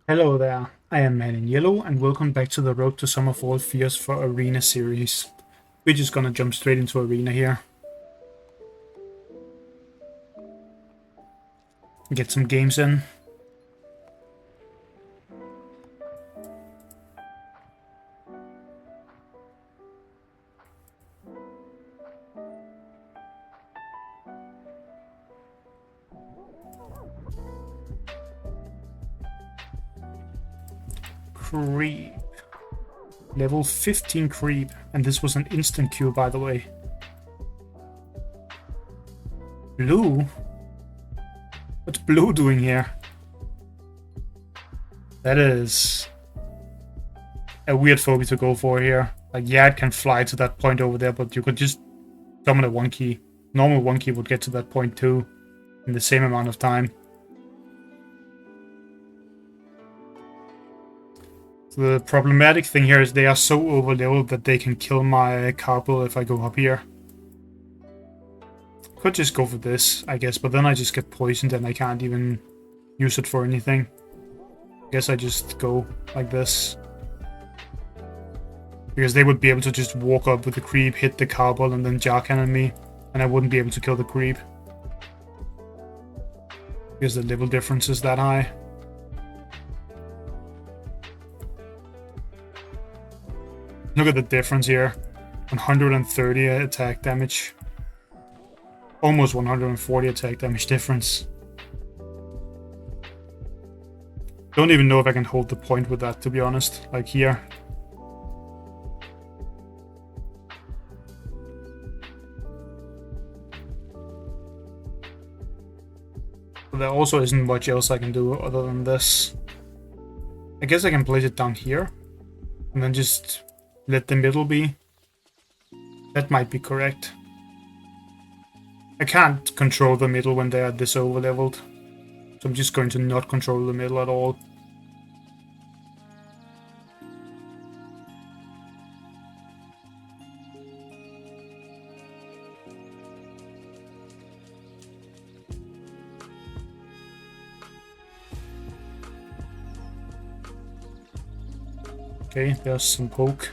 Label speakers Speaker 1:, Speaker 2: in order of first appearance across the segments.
Speaker 1: Hello there, I am Man in Yellow, and welcome back to the Road to Summer Fall Fears for Arena series. We're just gonna jump straight into Arena here. Get some games in. Creep. Level 15 creep, and this was an instant queue, by the way. Blue? What's Blue doing here? That is a weird phobia to go for here. Like, yeah, it can fly to that point over there, but you could just summon a 1 key. Normal 1 key would get to that point too, in the same amount of time. The problematic thing here is they are so overleveled that they can kill my Carpel if I go up here. Could just go for this, I guess, but then I just get poisoned and I can't even use it for anything. I guess I just go like this. Because they would be able to just walk up with the creep, hit the Carpel, and then jar cannon me, and I wouldn't be able to kill the creep. Because the level difference is that high. Look at the difference here. 130 attack damage. Almost 140 attack damage difference. Don't even know if I can hold the point with that, to be honest. Like here. But there also isn't much else I can do other than this. I guess I can place it down here. And then just let the middle be. That might be correct. I can't control the middle when they are this overleveled. So I'm just going to not control the middle at all. Okay, there's some poke.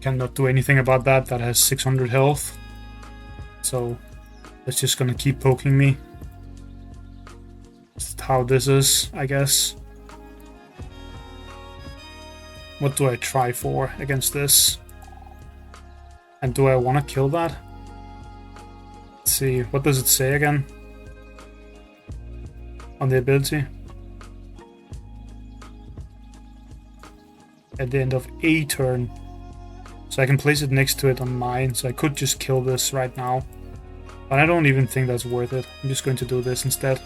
Speaker 1: Cannot do anything about that. That has 600 health. So that's just gonna keep poking me. That's how this is, I guess. What do I try for against this? And do I want to kill that? Let's see, what does it say again? On the ability? At the end of a turn. So I can place it next to it on mine, so I could just kill this right now. But I don't even think that's worth it. I'm just going to do this instead.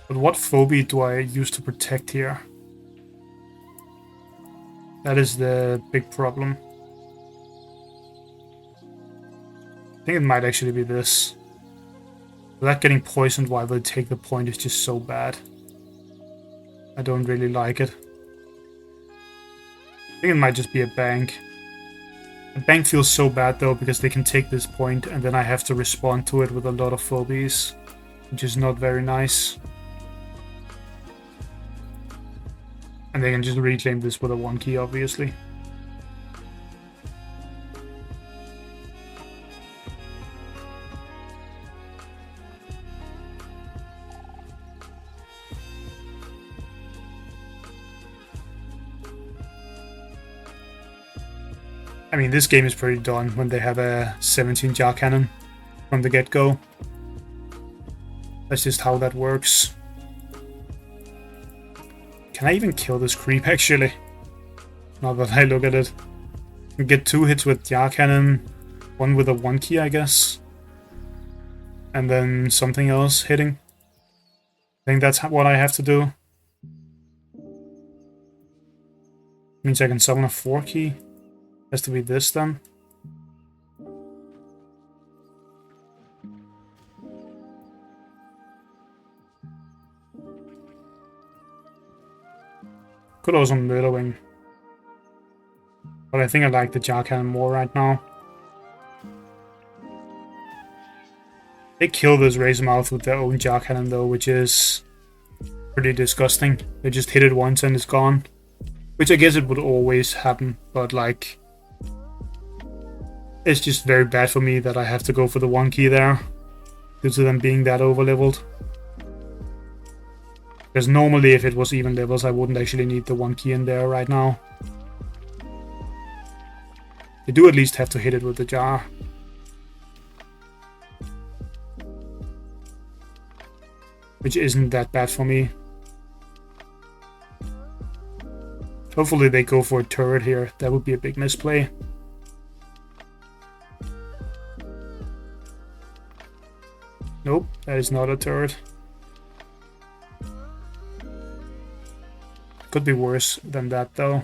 Speaker 1: But what phobia do I use to protect here? That is the big problem. I think it might actually be this. That getting poisoned while they take the point is just so bad. I don't really like it. I think it might just be a bank. A bank feels so bad though because they can take this point and then I have to respond to it with a lot of phobies, which is not very nice. And they can just reclaim this with a 1 key, obviously. I mean, this game is pretty done when they have a 17 jar cannon from the get-go. That's just how that works. Can I even kill this creep, actually? Now that I look at it. I get 2 hits with jar cannon, 1 with a 1 key, I guess. And then something else hitting. I think that's what I have to do. Means I can summon a 4 key. Has to be this then. Could also Murder Wing. But I think I like the jar cannon more right now. They kill this Razor Mouth with their own jar cannon though, which is Pretty disgusting. They just hit it once and it's gone. Which I guess it would always happen, but like... It's just very bad for me that I have to go for the 1 key there. Due to them being that over-leveled. Because normally if it was even levels, I wouldn't actually need the 1 key in there right now. They do at least have to hit it with the jar. Which isn't that bad for me. Hopefully they go for a turret here. That would be a big misplay. Nope, that is not a turret. Could be worse than that though.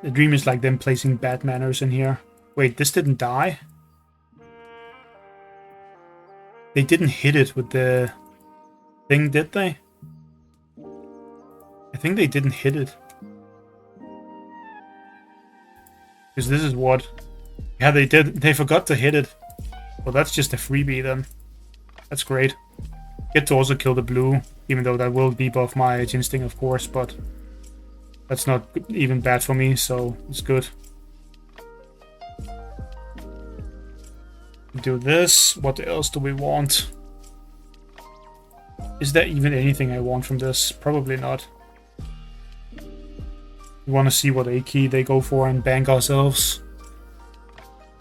Speaker 1: The dream is like them placing bad manners in here. Wait, this didn't die? They didn't hit it with the thing, did they? I think they didn't hit it. Because this is what... Yeah, they did. They forgot to hit it. Well, that's just a freebie then. That's great. Get to also kill the blue, even though that will debuff my Ginsting, of course, but... That's not even bad for me, so it's good. Do this. What else do we want? Is there even anything I want from this? Probably not. We want to see what A key they go for and bank ourselves.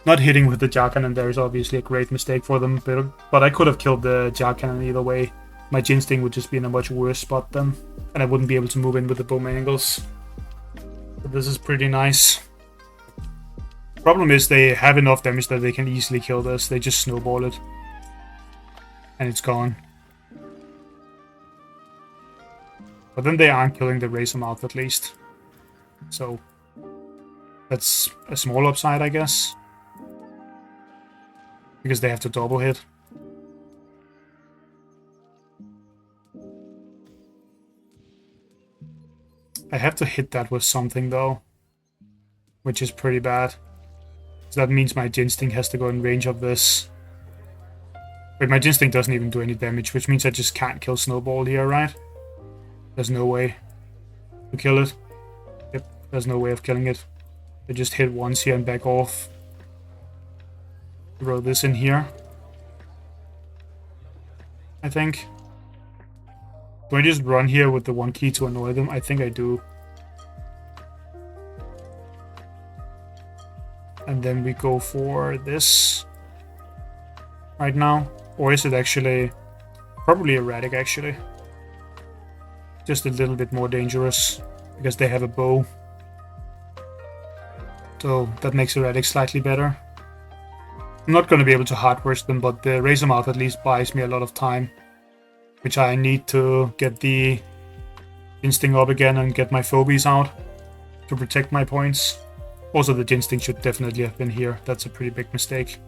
Speaker 1: Not hitting with the jar cannon there is obviously a great mistake for them, but I could have killed the jar cannon either way. My Ginsting would just be in a much worse spot then, and I wouldn't be able to move in with the bow angles. But this is pretty nice. Problem is they have enough damage that they can easily kill this. They just snowball it. And it's gone. But then they aren't killing the Razor Mouth at least. So that's a small upside, I guess. Because they have to double hit. I have to hit that with something though. Which is pretty bad. So that means my Ginsting has to go in range of this. Wait, my Ginsting doesn't even do any damage, which means I just can't kill Snowball here, right? There's no way to kill it. Yep, there's no way of killing it. I just hit once here and back off. Throw this in here. I think. Do I just run here with the 1 key to annoy them? I think I do. And then we go for this right now. Or is it actually... Probably erratic, actually. Just a little bit more dangerous. Because they have a bow. So that makes erratic slightly better. I'm not going to be able to hard burst them, but the Razor Mouth at least buys me a lot of time. Which I need to get the Ginsting up again and get my phobies out. To protect my points. Also, the Ginsting should definitely have been here. That's a pretty big mistake.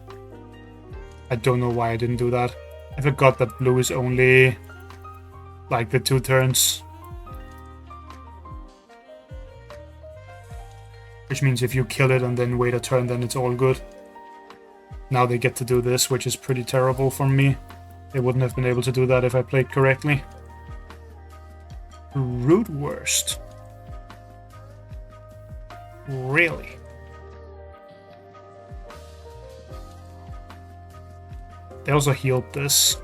Speaker 1: I don't know why I didn't do that. I forgot that blue is only like the 2 turns. Which means if you kill it and then wait a turn, then it's all good. Now they get to do this, which is pretty terrible for me. They wouldn't have been able to do that if I played correctly. Root Worst. Really? They also healed this.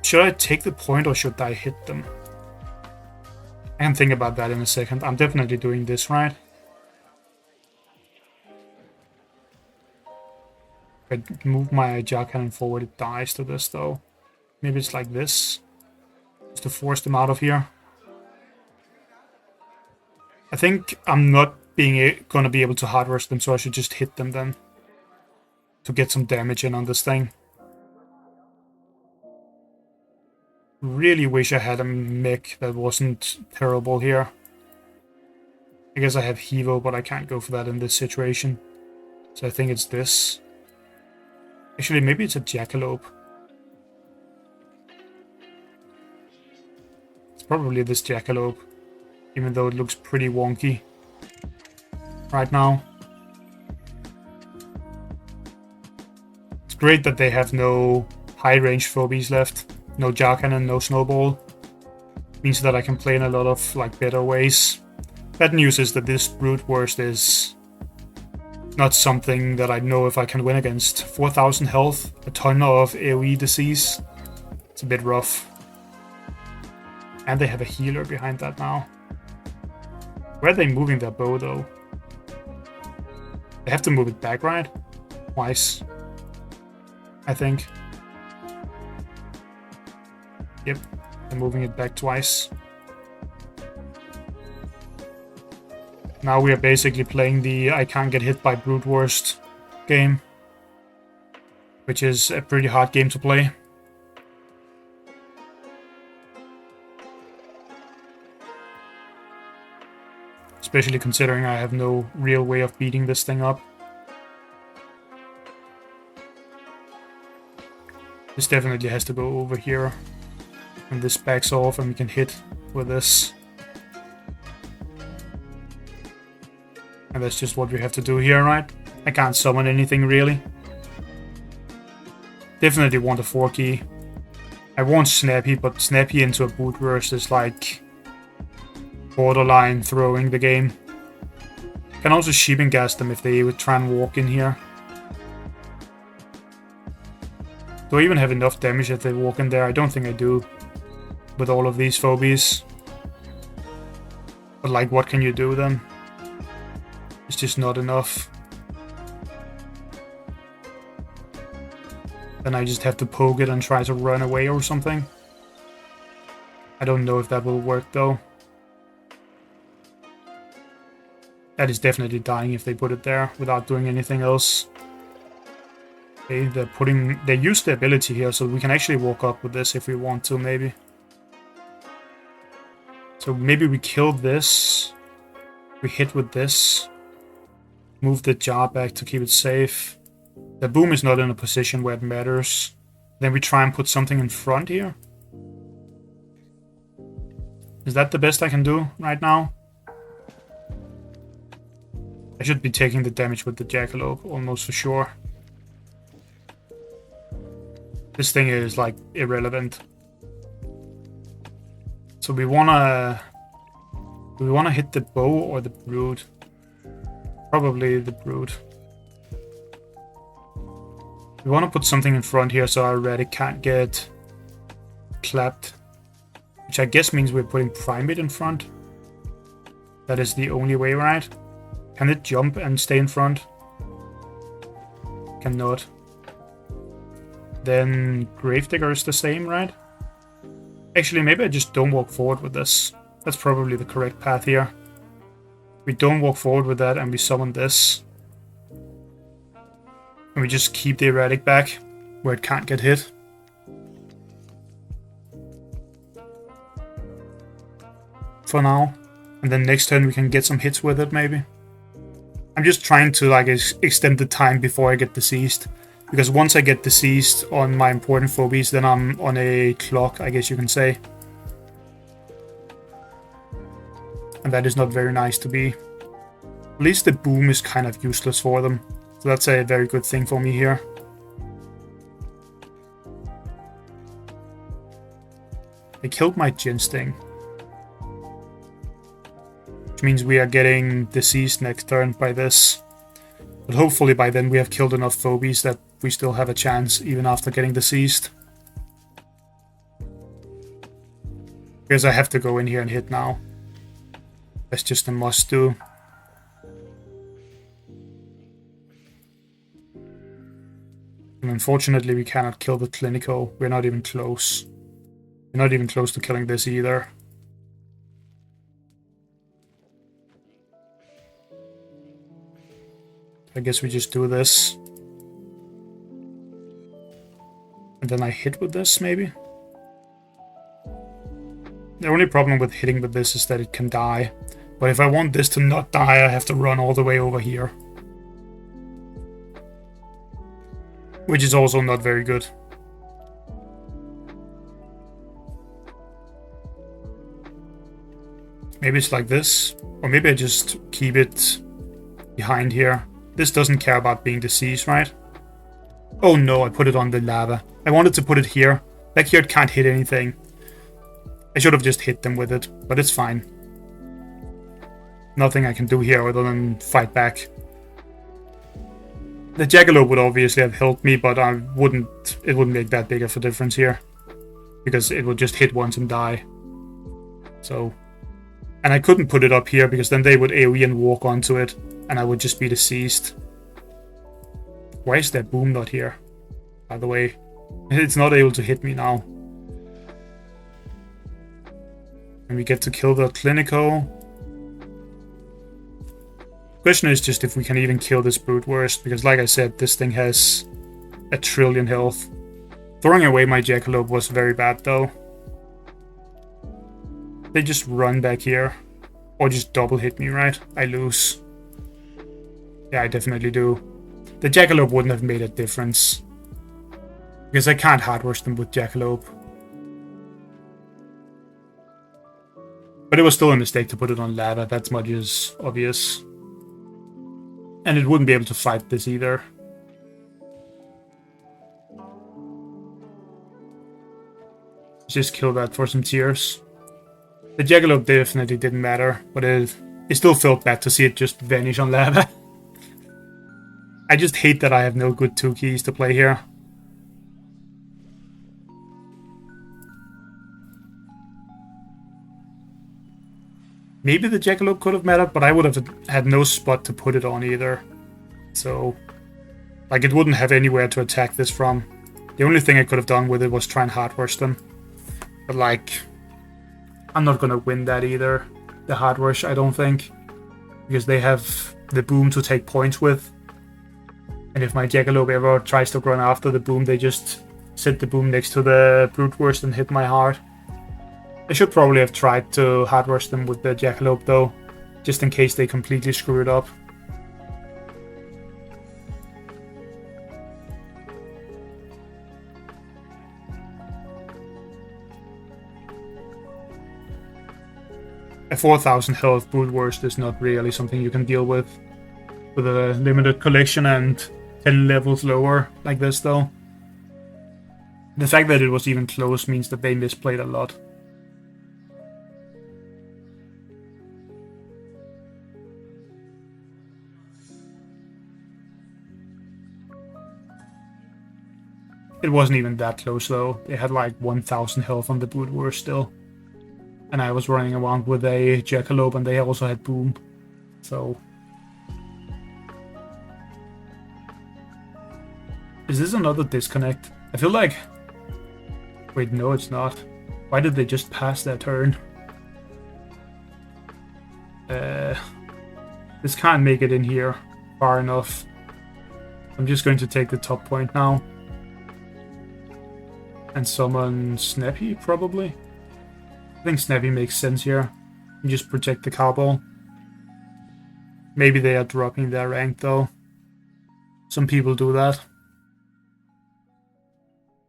Speaker 1: Should I take the point or should I hit them? I can think about that in a second. I'm definitely doing this, right? If I move my jar cannon forward, it dies to this though. Maybe it's like this. Just to force them out of here. I think I'm not gonna be able to hard rush them, so I should just hit them then. To get some damage in on this thing. Really wish I had a mech that wasn't terrible here. I guess I have Hevo, but I can't go for that in this situation. So I think it's this. Actually, maybe it's a Jackalope. It's probably this Jackalope. Even though it looks pretty wonky right now. It's great that they have no high-range phobies left. No jar cannon, no snowball. Means that I can play in a lot of like better ways. Bad news is that this brute worst is not something that I know if I can win against. 4,000 health, a ton of AoE disease. It's a bit rough. And they have a healer behind that now. Where are they moving their bow though? They have to move it back, right? Twice. I think. Yep, they're moving it back twice. Now we are basically playing the I can't get hit by brute worst game, which is a pretty hard game to play. Especially considering I have no real way of beating this thing up. This definitely has to go over here. And this backs off and we can hit with this. And that's just what we have to do here, right? I can't summon anything really. Definitely want a 4 key. I want Snappy, but Snappy into a boot burst is like borderline throwing the game. Can also sheeping gas them if they would try and walk in here. Do I even have enough damage if they walk in there? I don't think I do. With all of these phobies. But like, what can you do then? It's just not enough. Then I just have to poke it and try to run away or something. I don't know if that will work though. That is definitely dying if they put it there without doing anything else. Okay, they use the ability here, so we can actually walk up with this if we want to, maybe. So maybe we kill this. We hit with this. Move the jar back to keep it safe. The boom is not in a position where it matters. Then we try and put something in front here. Is that the best I can do right now? I should be taking the damage with the jackalope, almost for sure. This thing is like irrelevant. So we wanna hit the bow or the brute. Probably the brute. We wanna put something in front here so our Radic can't get clapped. Which I guess means we're putting Primate in front. That is the only way, right? Can it jump and stay in front? Cannot. Then Gravedigger is the same, right? Actually, maybe I just don't walk forward with this. That's probably the correct path here. We don't walk forward with that and we summon this. And we just keep the Erratic back, where it can't get hit. For now. And then next turn we can get some hits with it, maybe. I'm just trying to like extend the time before I get deceased. Because once I get deceased on my important phobies, then I'm on a clock, I guess you can say. And that is not very nice to be. At least the boom is kind of useless for them. So that's a very good thing for me here. I killed my Gin Sting. Which means we are getting deceased next turn by this. But hopefully by then we have killed enough phobies that we still have a chance even after getting deceased. Because I have to go in here and hit now. That's just a must do. And unfortunately we cannot kill the Clinical. We're not even close. We're not even close to killing this either. I guess we just do this. And then I hit with this, maybe? The only problem with hitting with this is that it can die. But if I want this to not die, I have to run all the way over here. Which is also not very good. Maybe it's like this. Or maybe I just keep it behind here. This doesn't care about being deceased, right? Oh no, I put it on the lava. I wanted to put it here. Back here it can't hit anything. I should have just hit them with it, but it's fine. Nothing I can do here other than fight back. The jackalope would obviously have helped me, but it wouldn't make that big of a difference here. Because it would just hit once and die. So... And I couldn't put it up here, because then they would AoE and walk onto it, and I would just be deceased. Why is that boom not here? By the way, it's not able to hit me now. And we get to kill the Clinico. Question is just if we can even kill this Brute Wurst, because like I said, this thing has 1 trillion health. Throwing away my Jackalope was very bad though. They just run back here. Or just double hit me, right? I lose. Yeah, I definitely do. The Jackalope wouldn't have made a difference. Because I can't hardrush them with Jackalope. But it was still a mistake to put it on lava, that's much as obvious. And it wouldn't be able to fight this either. Just kill that for some tears. The Jackalope definitely didn't matter, but it still felt bad to see it just vanish on lava. I just hate that I have no good 2 keys to play here. Maybe the Jackalope could have mattered, but I would have had no spot to put it on either. So, like, it wouldn't have anywhere to attack this from. The only thing I could have done with it was try and hard rush them. But, like, I'm not gonna win that either. The hard rush, I don't think. Because they have the boom to take points with. And if my Jackalope ever tries to run after the boom, they just set the boom next to the Brute Wurst and hit my heart. I should probably have tried to hard rush them with the Jackalope though, just in case they completely screw it up. A 4,000 health Brute Wurst is not really something you can deal with a limited collection and 10 levels lower like this though. The fact that it was even close means that they misplayed a lot. It wasn't even that close though. They had like 1,000 health on the Brute Wurst still. And I was running around with a Jackalope and they also had boom. So... Is this another disconnect? I feel like... Wait, no it's not. Why did they just pass their turn? This can't make it in here far enough. I'm just going to take the top point now. And summon Snappy, probably? I think Snappy makes sense here. You just protect the Cowball. Maybe they are dropping their rank, though. Some people do that.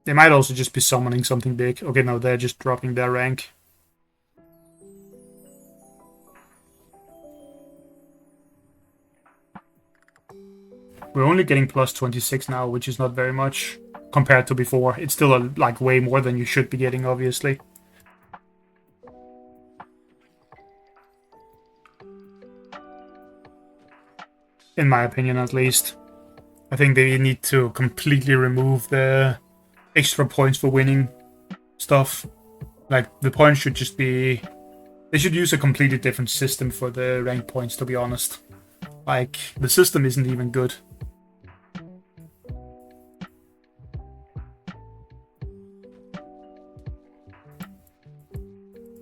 Speaker 1: They might also just be summoning something big. Okay, no, they're just dropping their rank. We're only getting plus 26 now, which is not very much compared to before. It's still like way more than you should be getting, obviously. In my opinion, at least. I think they need to completely remove the extra points for winning stuff. Like, the points should just be... They should use a completely different system for the rank points, to be honest. Like, the system isn't even good.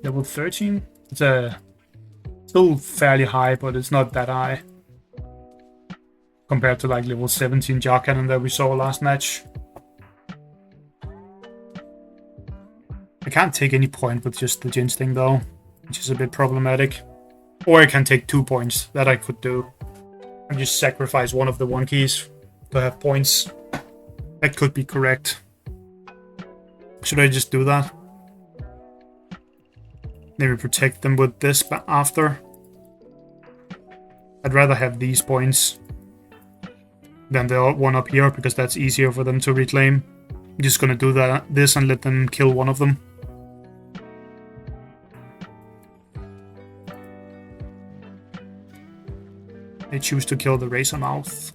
Speaker 1: Level 13? It's still fairly high, but it's not that high. Compared to like level 17 Jar Cannon that we saw last match. I can't take any point with just the Jinx thing though, which is a bit problematic. Or I can take 2 points, that I could do. And just sacrifice one of the 1 keys to have points. That could be correct. Should I just do that? Maybe protect them with this after. I'd rather have these points. than the one up here, because that's easier for them to reclaim. I'm just gonna do this and let them kill one of them. They choose to kill the Razor Mouth.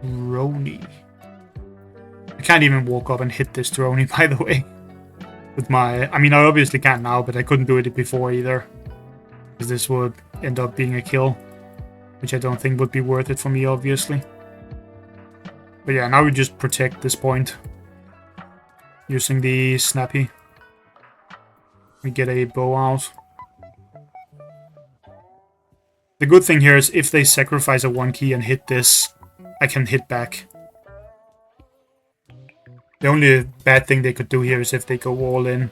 Speaker 1: Drony. I can't even walk up and hit this Drony, by the way. With my... I mean, I obviously can't now, but I couldn't do it before either. Because this would end up being a kill. Which I don't think would be worth it for me, obviously. But yeah, now we just protect this point. Using the Snappy. We get a bow out. The good thing here is if they sacrifice a 1 key and hit this, I can hit back. The only bad thing they could do here is if they go all in.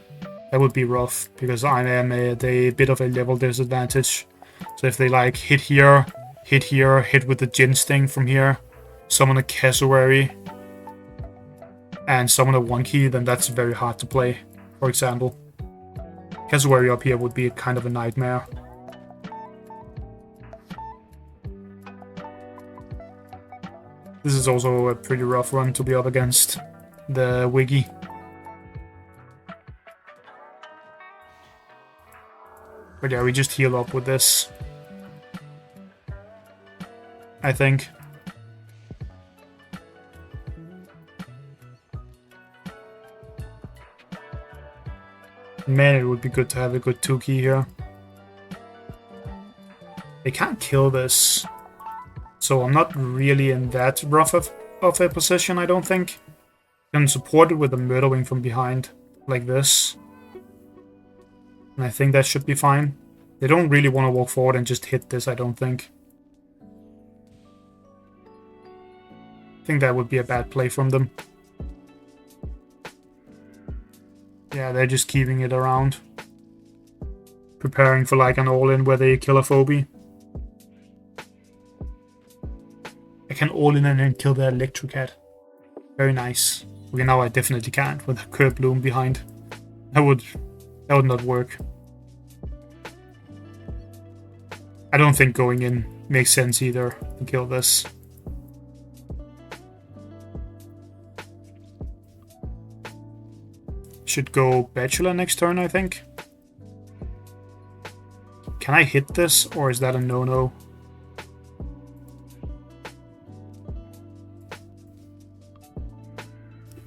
Speaker 1: That would be rough, because I am at a bit of a level disadvantage. So if they like hit here, hit with the Jin Sting from here, summon a Cassowary, and summon a 1 key, then that's very hard to play, for example. Cassowary up here would be kind of a nightmare. This is also a pretty rough run to be up against the Wiggy. But yeah, we just heal up with this, I think. Man, it would be good to have a good 2 key here. They can't kill this, so I'm not really in that rough of a position, I don't think. I can support it with a Murder Wing from behind, like this. And I think that should be fine. They don't really want to walk forward and just hit this, I don't think. I think that would be a bad play from them. Yeah, they're just keeping it around. Preparing for like an all-in where they kill a Phobie. I can all-in and then kill the Electrocat. Very nice. Okay, now I definitely can't with a Curb Bloom behind. That would not work. I don't think going in makes sense either to kill this. Should go Bachelor next turn, I think. Can I hit this, or is that a no-no?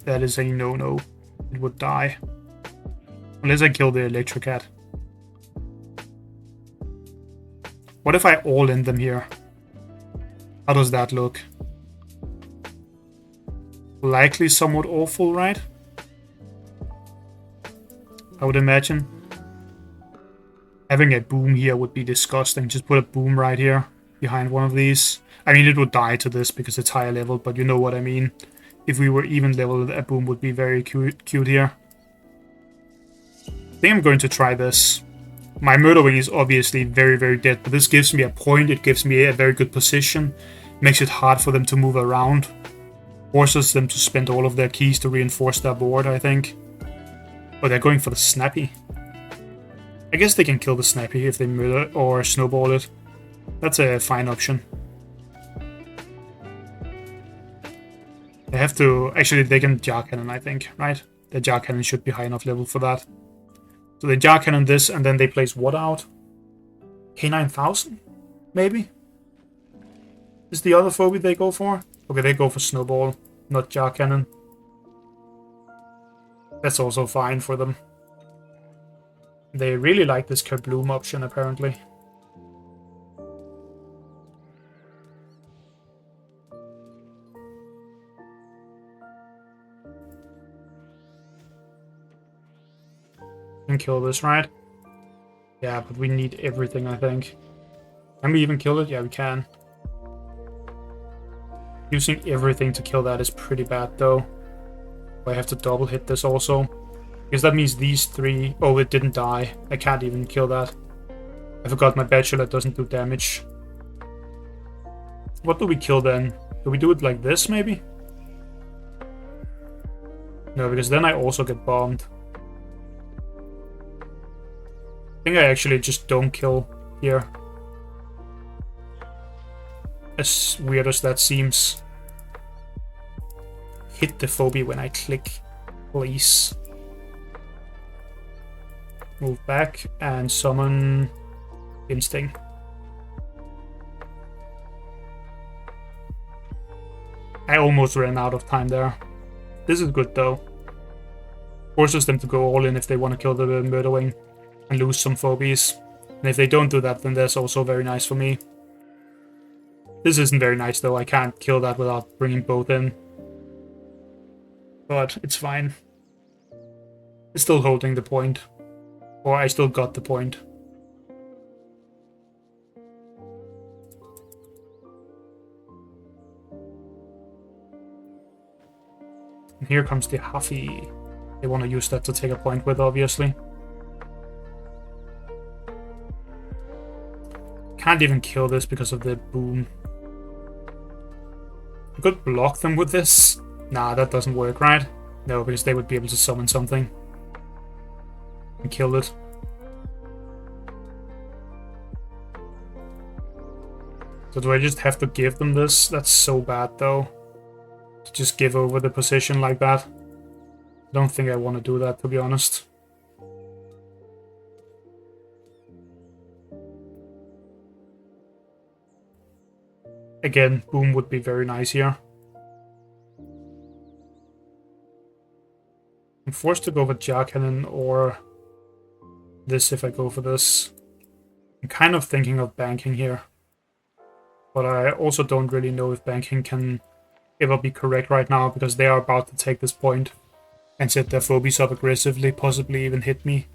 Speaker 1: That is a no-no. It would die. Unless I kill the Electrocat. What if I all-in them here? How does that look? Likely somewhat awful, right? I would imagine. Having a boom here would be disgusting. Just put a boom right here behind one of these. I mean, it would die to this because it's higher level, but you know what I mean. If we were even leveled, a boom would be very cute here. I think I'm going to try this. My Murder Wing is obviously very, very dead, but this gives me a point. It gives me a very good position. Makes it hard for them to move around. Forces them to spend all of their keys to reinforce their board, I think. Oh, they're going for the Snappy. I guess they can kill the Snappy if they murder or snowball it. That's a fine option. They have to... Actually, they can Jar Cannon, I think, right? The Jar Cannon should be high enough level for that. So they Jar Cannon this, and then they place what out? K9000? Maybe? Is the other Phobie they go for? Okay, they go for Snowball, not Jar Cannon. That's also fine for them. They really like this Kabloom option, apparently. Can kill this, right? Yeah, but we need everything, I think. Can we even kill it? Yeah, we can. Using everything to kill that is pretty bad, though. I have to double hit this also. Because that means these three... Oh, it didn't die. I can't even kill that. I forgot my Bachelor doesn't do damage. What do we kill then? Do we do it like this, maybe? No, because then I also get bombed. I think I actually just don't kill here. As weird as that seems. Hit the phobia when I click, please. Move back and summon Instinct. I almost ran out of time there. This is good though. Forces them to go all in if they want to kill the Murderwing and lose some phobies. And if they don't do that, then that's also very nice for me. This isn't very nice though. I can't kill that without bringing both in. But it's fine. It's still holding the point. Or I still got the point. And here comes the Huffy. They want to use that to take a point with, obviously. Can't even kill this because of the boom. I could block them with this. Nah, that doesn't work, right? No, because they would be able to summon something. And kill it. So do I just have to give them this? That's so bad, though. To just give over the position like that. I don't think I want to do that, to be honest. Again, boom would be very nice here. I'm forced to go for Jar Cannon or this if I go for this. I'm kind of thinking of banking here. But I also don't really know if banking can ever be correct right now because they are about to take this point and set their phobies up aggressively, possibly even hit me.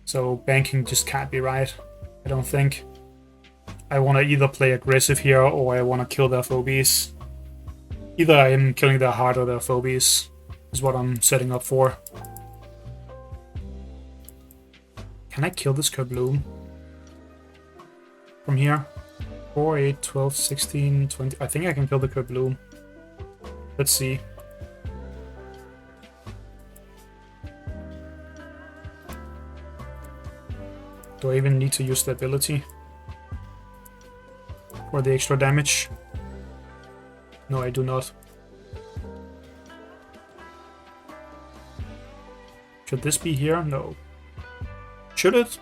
Speaker 1: So banking just can't be right, I don't think. I want to either play aggressive here or I want to kill their phobies. Either I am killing their heart or their phobies is what I'm setting up for. Can I kill this Kerbloom from here? 4, 8, 12, 16, 20. I think I can kill the Kerbloom. Let's see. Do I even need to use the ability? For the extra damage? No, I do not. Should this be here? No. Should it?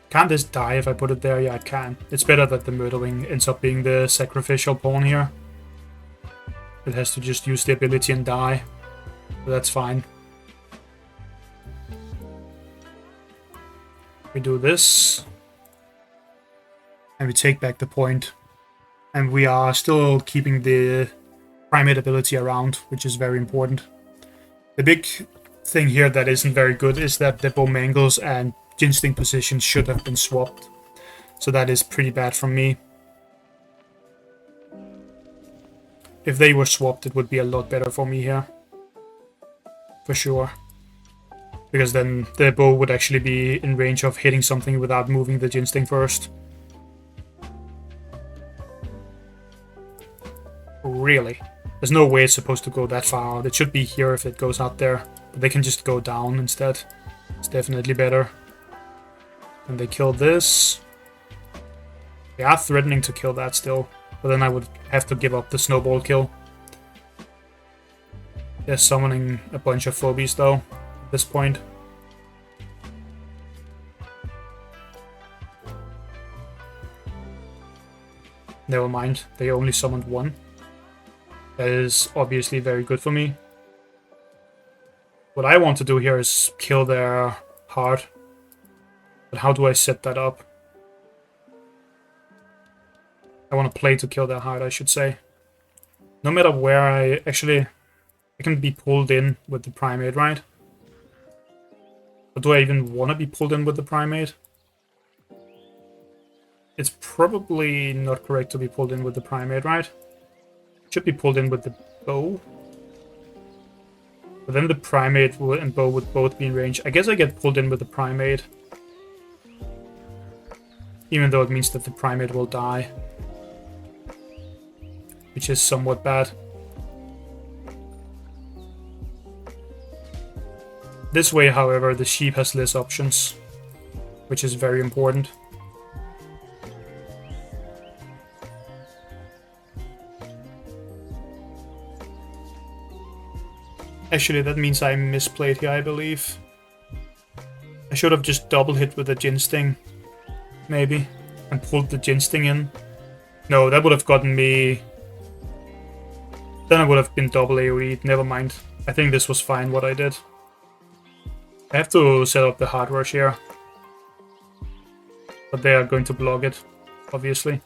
Speaker 1: Can't this die if I put it there? Yeah, it can. It's better that the Murderwing ends up being the sacrificial pawn here. It has to just use the ability and die. But that's fine. We do this. And we take back the point. And we are still keeping the primate ability around, which is very important. The big thing here that isn't very good is that the Bowmangles and Ginsting positions should have been swapped. So that is pretty bad from me. If they were swapped, it would be a lot better for me here. For sure. Because then the bow would actually be in range of hitting something without moving the Ginsting first. Really? There's no way it's supposed to go that far out. It should be here if it goes out there. But they can just go down instead. It's definitely better. And they kill this. They are threatening to kill that still. But then I would have to give up the snowball kill. They're summoning a bunch of phobies though, at this point. Never mind, they only summoned one. That is obviously very good for me. What I want to do here is kill their heart. But how do I set that up? I want to play to kill their heart, I should say. No matter where I can be pulled in with the primate, right? But do I even want to be pulled in with the primate? It's probably not correct to be pulled in with the primate, right? Should be pulled in with the bow. But then the primate and bow would both be in range. I guess I get pulled in with the primate. Even though it means that the primate will die. Which is somewhat bad. This way, however, the sheep has less options, which is very important. Actually, that means I misplayed here, I believe. I should have just double hit with the Ginsting, maybe, and pulled the Ginsting in. No, that would have gotten me... Then I would have been double AoE'd, never mind. I think this was fine what I did. I have to set up the hard rush here. But they are going to block it, obviously.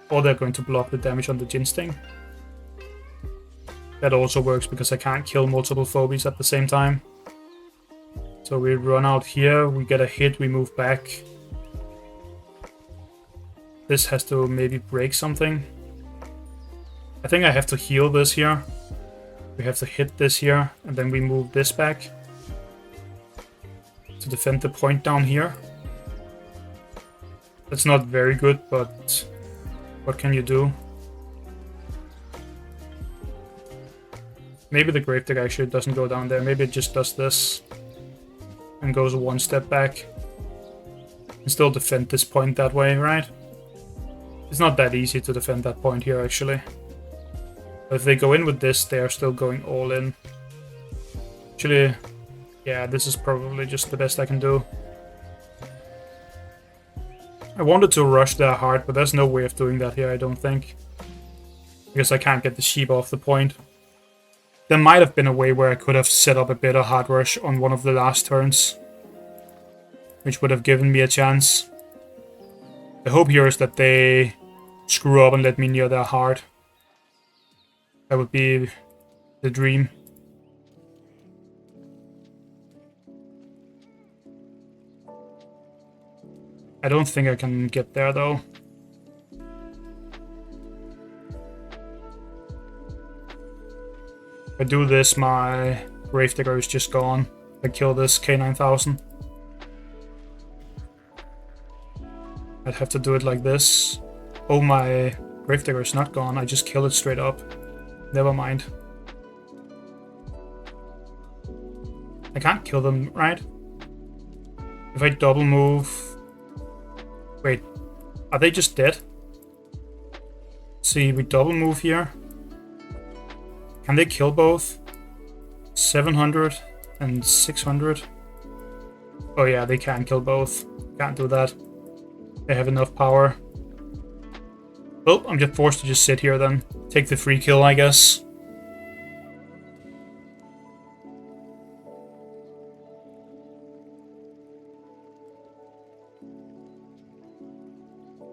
Speaker 1: Or they're going to block the damage on the Ginsting. That also works because I can't kill multiple phobies at the same time. So we run out here, we get a hit, we move back. This has to maybe break something. I think I have to heal this here. We have to hit this here, and then we move this back to defend the point down here. That's not very good, but what can you do? Maybe the Gravedigger actually doesn't go down there. Maybe it just does this and goes one step back. And still defend this point that way, right? It's not that easy to defend that point here, actually. But if they go in with this, they are still going all in. Actually, yeah, this is probably just the best I can do. I wanted to rush their heart, but there's no way of doing that here, I don't think. Because I can't get the sheep off the point. There might have been a way where I could have set up a better hard rush on one of the last turns, which would have given me a chance. The hope here is that they screw up and let me near their heart. That would be the dream. I don't think I can get there though. If I do this, my Gravedigger is just gone. If I kill this K9000. I'd have to do it like this. Oh, my Gravedigger is not gone. I just kill it straight up. Never mind. I can't kill them, right? If I double move... Wait, are they just dead? See, we double move here. Can they kill both? 700 and 600. Oh yeah, they can kill both. Can't do that. They have enough power. Oh, I'm just forced to just sit here then. Take the free kill, I guess.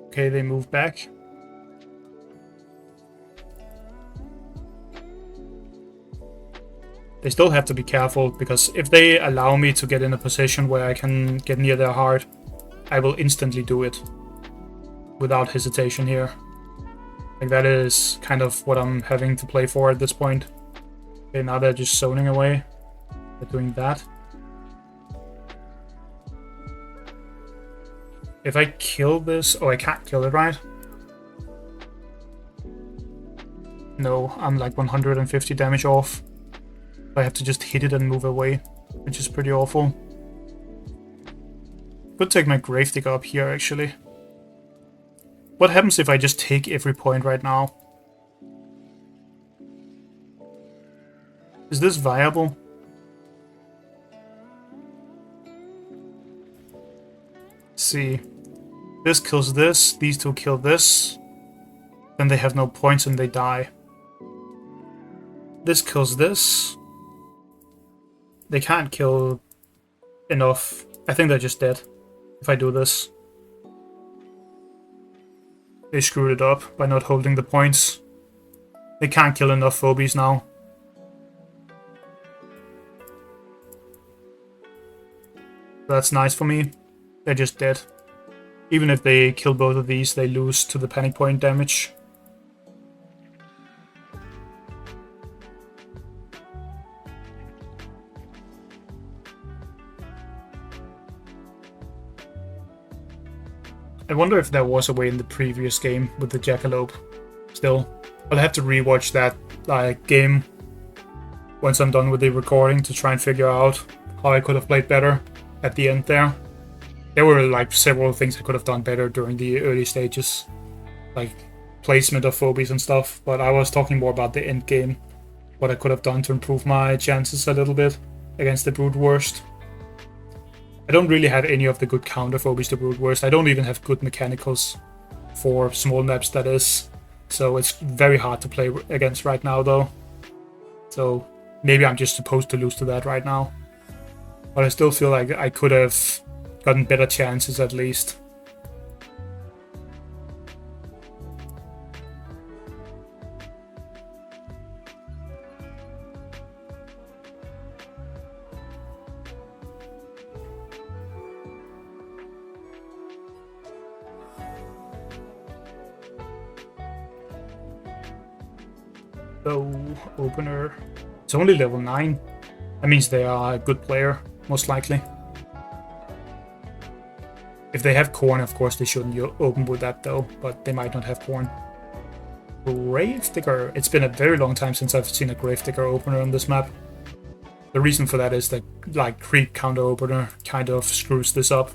Speaker 1: Okay, they move back. They still have to be careful, because if they allow me to get in a position where I can get near their heart, I will instantly do it. Without hesitation here. Like, that is kind of what I'm having to play for at this point. Okay, now they're just zoning away. They're doing that. If I kill this... Oh, I can't kill it, right? No, I'm like 150 damage off. I have to just hit it and move away, which is pretty awful. Could take my Gravedigger up here, actually. What happens if I just take every point right now? Is this viable? Let's see. This kills this, these two kill this. Then they have no points and they die. This kills this. They can't kill enough. I think they're just dead if I do this. They screwed it up by not holding the points. They can't kill enough phobies now. That's nice for me. They're just dead. Even if they kill both of these, they lose to the panic point damage. I wonder if there was a way in the previous game with the Jackalope. Still, I'll have to rewatch that game once I'm done with the recording to try and figure out how I could have played better at the end there. There were like several things I could have done better during the early stages, like placement of phobies and stuff, but I was talking more about the end game, what I could have done to improve my chances a little bit against the Brood Worst. I don't really have any of the good counter phobies to Brood Worst. I don't even have good mechanicals for small maps, that is. So it's very hard to play against right now, though. So maybe I'm just supposed to lose to that right now. But I still feel like I could have gotten better chances at least. So, opener. It's only level 9. That means they are a good player, most likely. If they have corn, of course they shouldn't open with that though, but they might not have corn. Gravedigger. It's been a very long time since I've seen a Gravedigger opener on this map. The reason for that is that, like, creep counter opener kind of screws this up.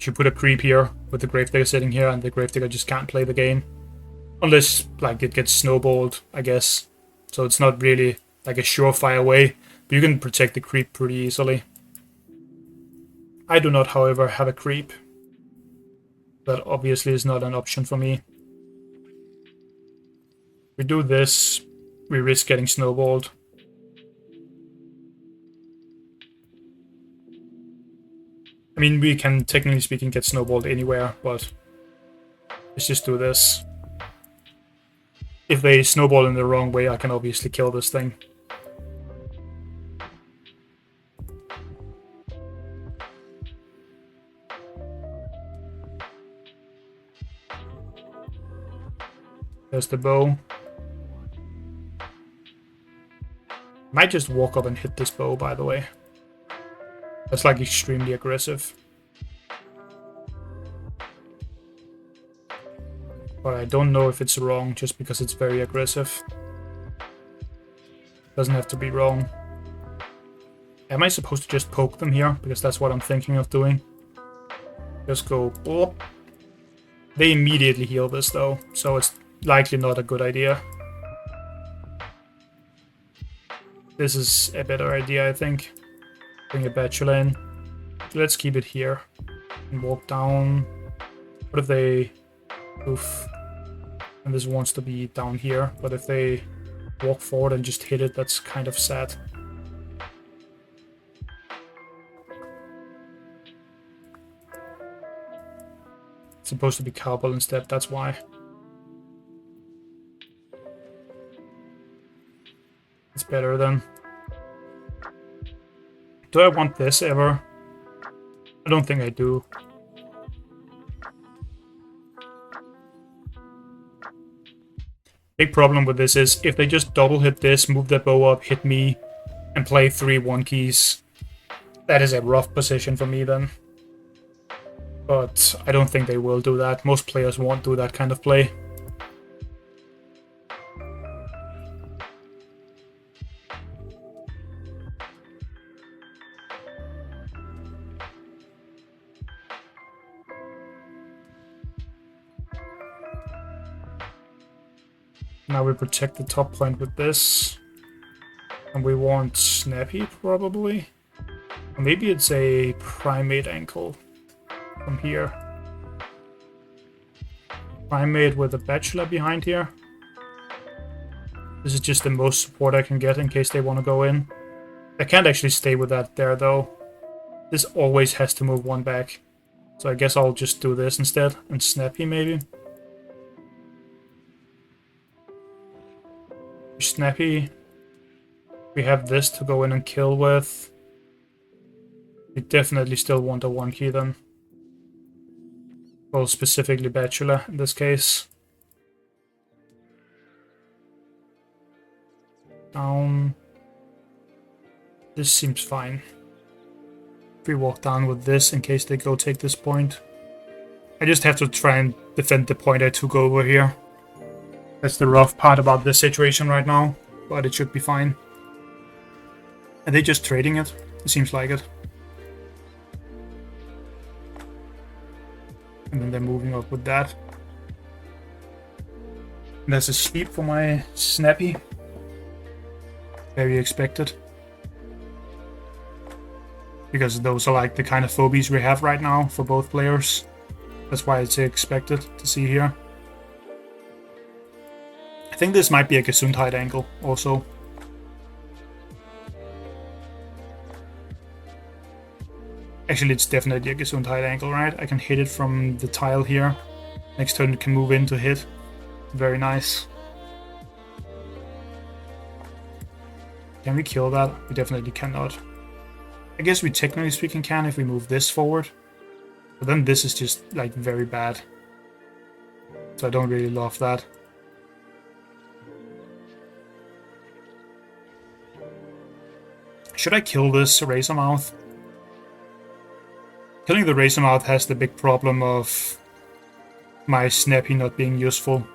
Speaker 1: You put a creep here with the Gravedigger sitting here, and the Gravedigger just can't play the game. Unless, like, it gets snowballed, I guess. So it's not really, like, a surefire way. But you can protect the creep pretty easily. I do not, however, have a creep. That obviously is not an option for me. We do this, we risk getting snowballed. I mean, we can, technically speaking, get snowballed anywhere, but let's just do this. If they snowball in the wrong way, I can obviously kill this thing. There's the bow. Might just walk up and hit this bow, by the way. That's like extremely aggressive. But I don't know if it's wrong just because it's very aggressive. Doesn't have to be wrong. Am I supposed to just poke them here? Because that's what I'm thinking of doing. Just go... Oh. They immediately heal this though, so it's likely not a good idea. This is a better idea, I think. Bring a Bachelor in. So let's keep it here. And walk down. What if they... Oof. And this wants to be down here, but if they walk forward and just hit it, that's kind of sad. It's supposed to be Cowbell instead, that's why. It's better then. Do I want this ever? I don't think I do. Big problem with this is if they just double hit this, move their bow up, hit me, and play 3 1-keys, that is a rough position for me then. But I don't think they will do that. Most players won't do that kind of play. Now we protect the top point with this. And we want Snappy, probably. Or maybe it's a Primate ankle from here. Primate with a Bachelor behind here. This is just the most support I can get in case they want to go in. I can't actually stay with that there, though. This always has to move 1 back. So I guess I'll just do this instead. And Snappy, maybe. Snappy. We have this to go in and kill with. We definitely still want a 1-key then. Well, specifically Bachelor in this case. Down. This seems fine. If we walk down with this in case they go take this point. I just have to try and defend the point I took over here. That's the rough part about this situation right now. but it should be fine. Are they just trading it? It seems like it. And then they're moving up with that. And there's a sleep for my snappy. Very expected. Because those are like the kind of phobies we have right now for both players. That's why it's expected to see here. I think this might be a Gesundheit angle also. Actually, it's definitely a Gesundheit angle, right? I can hit it from the tile here. Next turn it can move in to hit. Very nice. Can we kill that? We definitely cannot. I guess we technically speaking can if we move this forward. But then this is just like very bad. So I don't really love that. Should I kill this Razormouth? Killing the Razormouth has the big problem of my Snappy not being useful.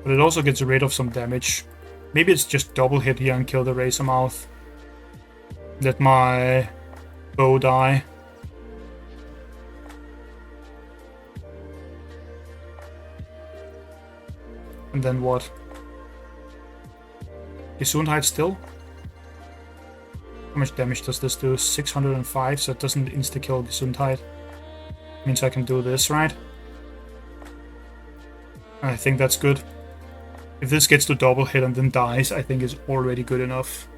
Speaker 1: But it also gets rid of some damage. Maybe it's just double hit here and kill the Razormouth. Let my bow die. And then what? Gesundheit still? How much damage does this do? 605, so it doesn't insta-kill Gesundheit. Means I can do this, right? I think that's good. If this gets to double hit and then dies, I think it's already good enough.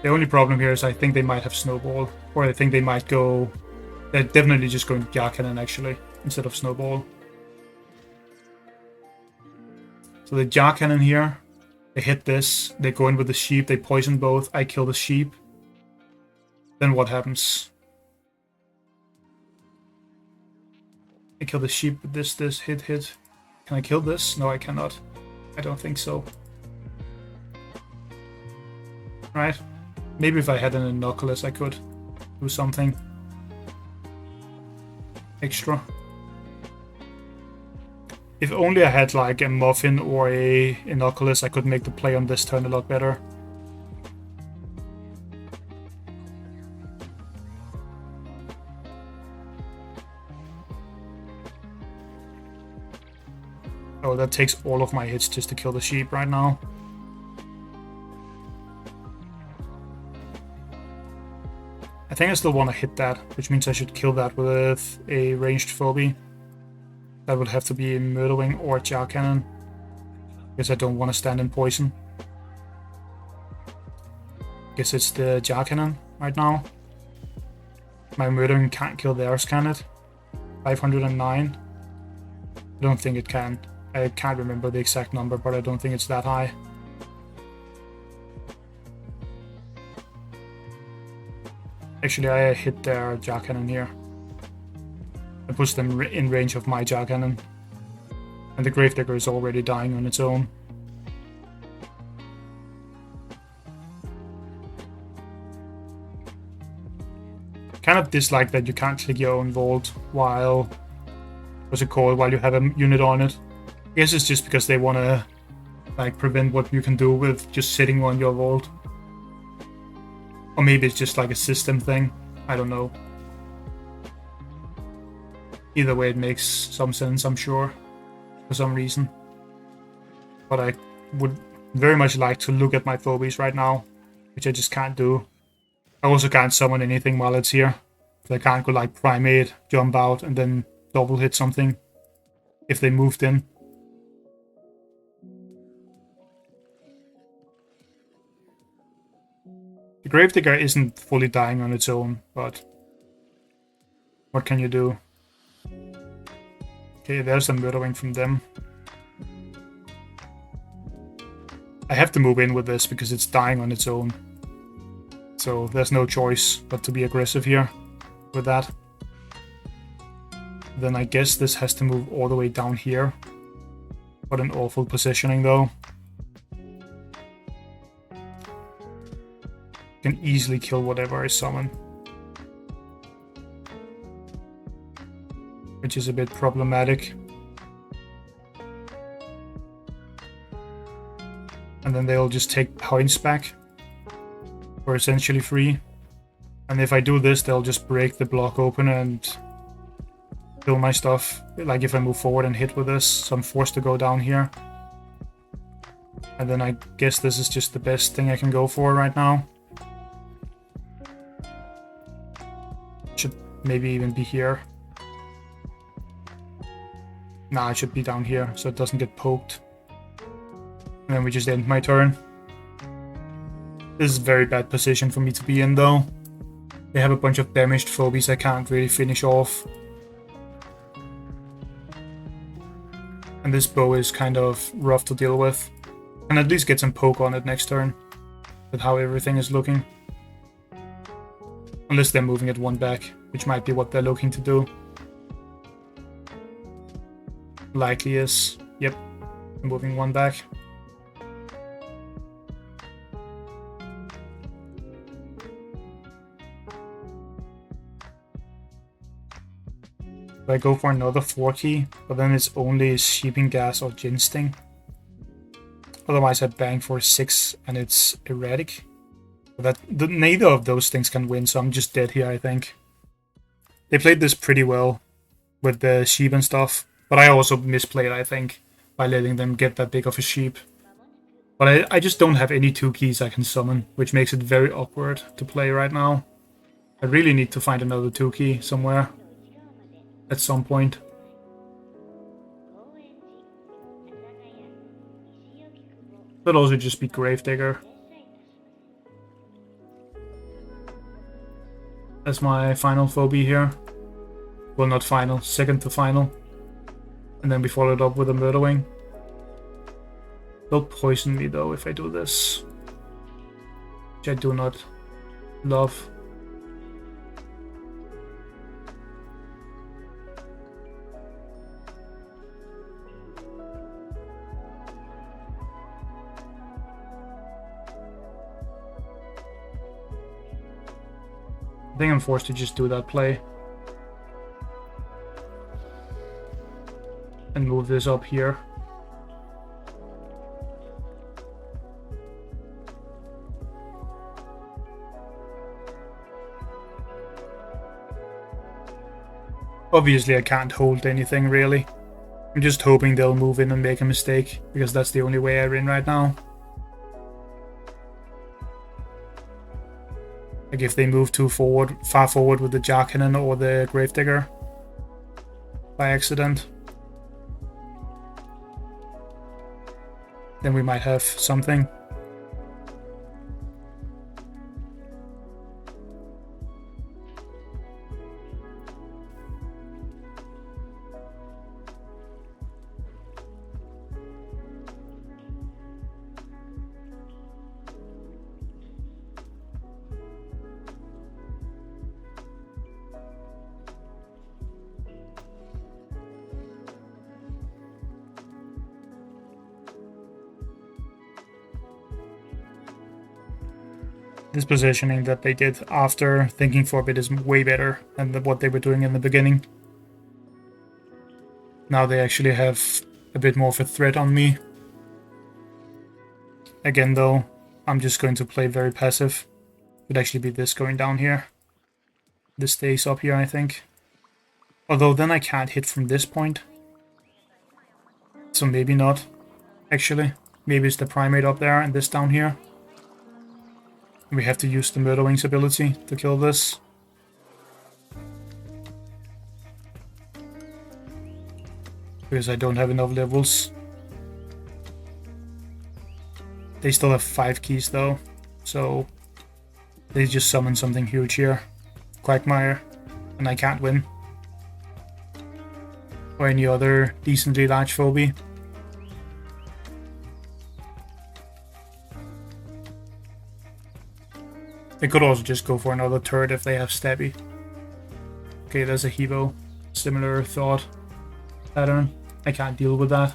Speaker 1: The only problem here is I think they might have Snowball. Or I think they might go... They're definitely just going Jar Cannon actually, instead of Snowball. So the Jar Cannon here, they hit this, they go in with the sheep, they poison both, I kill the sheep. Then what happens? I kill the sheep with this, hit. Can I kill this? No, I cannot. I don't think so. Right? Maybe if I had an Inoculus I could do something extra. If only I had like a Muffin or a Inoculus, I could make the play on this turn a lot better. Oh, that takes all of my hits just to kill the sheep right now. I think I still want to hit that, which means I should kill that with a ranged phobie. That would have to be a Murderwing or Jar Cannon, because I don't want to stand in poison. Guess it's the Jar Cannon right now. My Murderwing can't kill theirs, can it? 509? I don't think it can. I can't remember the exact number, but I don't think it's that high. Actually, I hit their Jar Cannon here. I push them in range of my Jar Cannon. And the Gravedigger is already dying on its own. Kind of dislike that you can't click your own vault while... what's it called? While you have a unit on it. I guess it's just because they want to like prevent what you can do with just sitting on your vault. Or maybe it's just like a system thing. I don't know. Either way, it makes some sense, I'm sure, for some reason. But I would very much like to look at my phobies right now, which I just can't do. I also can't summon anything while it's here. So I can't go like Primate, jump out, and then double hit something if they moved in. The Gravedigger isn't fully dying on its own, but what can you do? Okay, there's a Murderwing from them. I have to move in with this because it's dying on its own. So there's no choice but to be aggressive here with that. Then I guess this has to move all the way down here. What an awful positioning though. Can easily kill whatever I summon. which is a bit problematic. And then they'll just take points back for essentially free. And if I do this, they'll just break the block open and kill my stuff. Like if I move forward and hit with this, so I'm forced to go down here. And then I guess this is just the best thing I can go for right now. Should maybe even be here. Nah, it should be down here so it doesn't get poked. And then we just end my turn. This is a very bad position for me to be in though. They have a bunch of damaged phobies I can't really finish off. And this bow is kind of rough to deal with. And at least get some poke on it next turn. With how everything is looking. Unless they're moving it one back, which might be what they're looking to do. Likely is, yep, moving one back. I go for another 4 key, but then it's only Sheeping Gas or Ginsting. Otherwise I bang for 6 and it's Erratic. But neither of those things can win, so I'm just dead here, I think. They played this pretty well with the sheep and stuff, but I also misplayed, I think, by letting them get that big of a sheep. But I just don't have any 2 keys I can summon, which makes it very awkward to play right now. I really need to find another 2 key somewhere. At some point. Could also just be Gravedigger. That's my final phobia here. Well, not final, second to final. And then we follow it up with a Murderwing. They'll poison me though if I do this. Which I do not love. I think I'm forced to just do that play. And move this up here. Obviously I can't hold anything really. I'm just hoping they'll move in and make a mistake, because that's the only way I win right now. Like if they move too far forward with the Jar Cannon or the Gravedigger by accident, then we might have something. This positioning that they did after thinking for a bit is way better than what they were doing in the beginning. Now they actually have a bit more of a threat on me. Again though, I'm just going to play very passive. Would actually be this going down here. This stays up here, I think. Although then I can't hit from this point. So maybe not, actually. Maybe it's the Primate up there and this down here. We have to use the Murderwing's ability to kill this. Because I don't have enough levels. They still have 5 keys though, so they just summon something huge here. Quagmire, and I can't win. Or any other decently large phobia. They could also just go for another turret if they have Stabby. Okay, there's a Hebo. Similar thought pattern. I can't deal with that.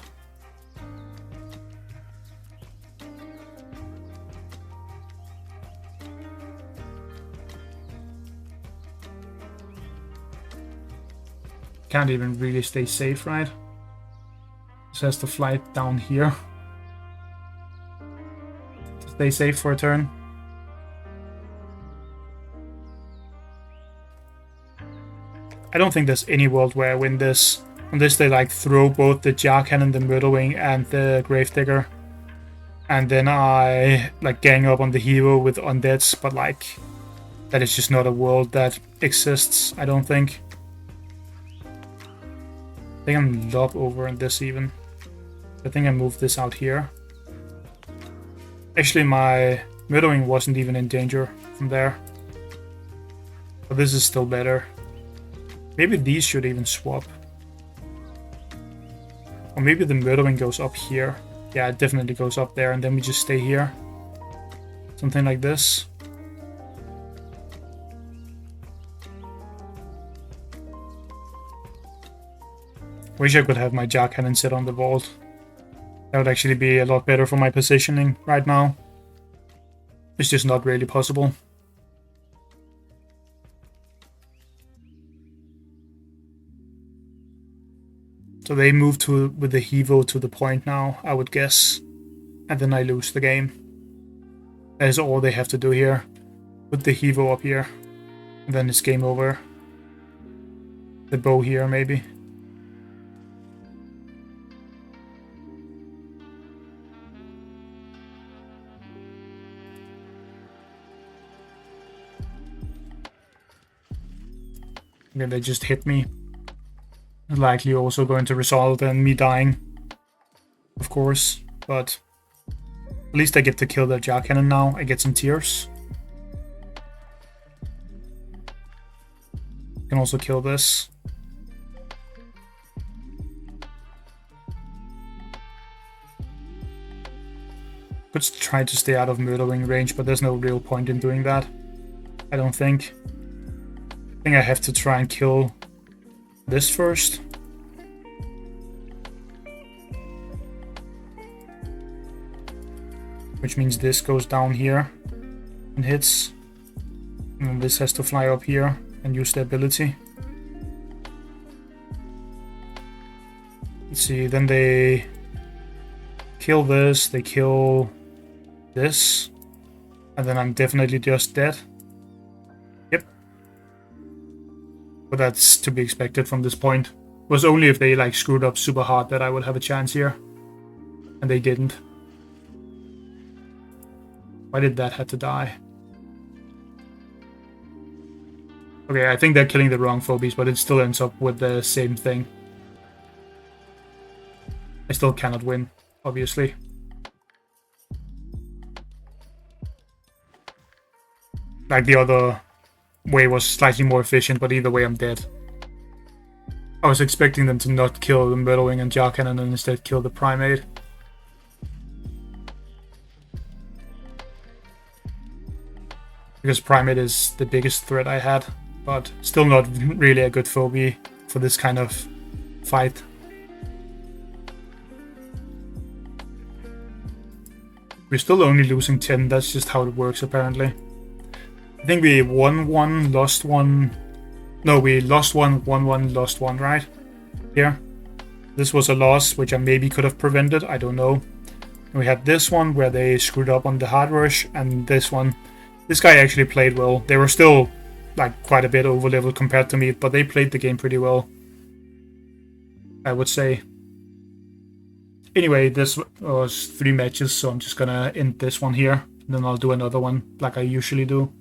Speaker 1: Can't even really stay safe, right? Just has to fly down here to stay safe for a turn. I don't think there's any world where I win this. Unless they like throw both the Jar Cannon, the Murderwing, and the Gravedigger. And then I like gang up on the hero with undeads, but like that is just not a world that exists, I don't think. I think I'm lob over in this even. I think I moved this out here. Actually, my Murderwing wasn't even in danger from there. But this is still better. Maybe these should even swap. Or maybe the Murderwing goes up here. Yeah, it definitely goes up there, and then we just stay here. Something like this. Wish I could have my Jar Cannon sit on the vault. That would actually be a lot better for my positioning right now. It's just not really possible. So they move with the Hevo to the point now, I would guess. And then I lose the game. That is all they have to do here. Put the Hevo up here. And then it's game over. The bow here, maybe. Okay, they just hit me. Likely also going to result in me dying, of course, but at least I get to kill the Jar Cannon now. I get some tears. Can also kill this. Could try to stay out of Murderwing range, but there's no real point in doing that, I don't think. I think I have to try and kill this first. Which means this goes down here and hits. And this has to fly up here and use the ability. Let's see, then they kill this, they kill this, and then I'm definitely just dead. Yep. But that's to be expected from this point. It was only if they like screwed up super hard that I would have a chance here. And they didn't. Why did that have to die? Okay, I think they're killing the wrong phobies, but it still ends up with the same thing. I still cannot win, obviously. Like the other way was slightly more efficient, but either way I'm dead. I was expecting them to not kill the Murderwing and Jar Cannon and instead kill the Primate. Because Primate is the biggest threat I had, but still not really a good phobia for this kind of fight. We're still only losing 10, that's just how it works apparently. I think we won one, lost one. No, we lost one, won one, lost one, right? Here. This was a loss, which I maybe could have prevented, I don't know. We had this one where they screwed up on the hard rush, and this one. This guy actually played well. They were still like quite a bit over leveled compared to me, but they played the game pretty well, I would say. Anyway, this was 3 matches, so I'm just gonna end this one here. And then I'll do another one like I usually do.